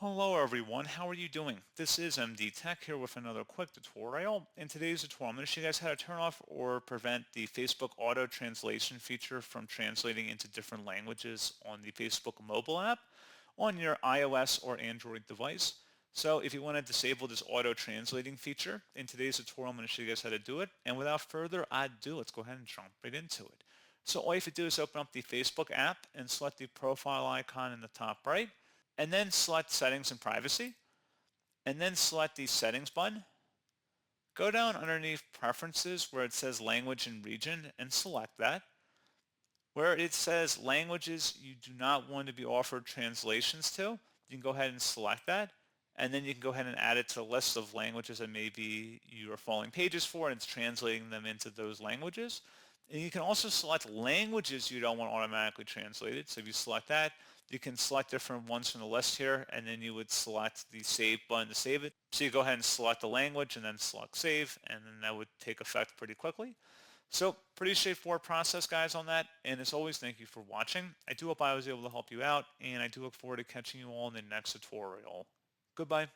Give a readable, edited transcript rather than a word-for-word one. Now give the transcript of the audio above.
Hello everyone, how are you doing? This is MD Tech here with another quick tutorial. In today's tutorial, I'm going to show you guys how to turn off or prevent the Facebook auto translation feature from translating into different languages on the Facebook mobile app on your iOS or Android device. So if you want to disable this auto translating feature, in today's tutorial I'm going to show you guys how to do it. And without further ado, let's go ahead and jump right into it. So all you have to do is open up the Facebook app and select the profile icon in the top right, and then select Settings and Privacy, and then select the Settings button. Go down underneath Preferences where it says Language and Region and select that. Where it says languages you do not want to be offered translations to, you can go ahead and select that, and then you can go ahead and add it to the list of languages that maybe you are following pages for and it's translating them into those languages. And you can also select languages you don't want automatically translated. So if you select that, you can select different ones from the list here, and then you would select the Save button to save it. So you go ahead and select the language and then select Save, and then that would take effect pretty quickly. So pretty straightforward process, guys, on that. And as always, thank you for watching. I do hope I was able to help you out, and I do look forward to catching you all in the next tutorial. Goodbye.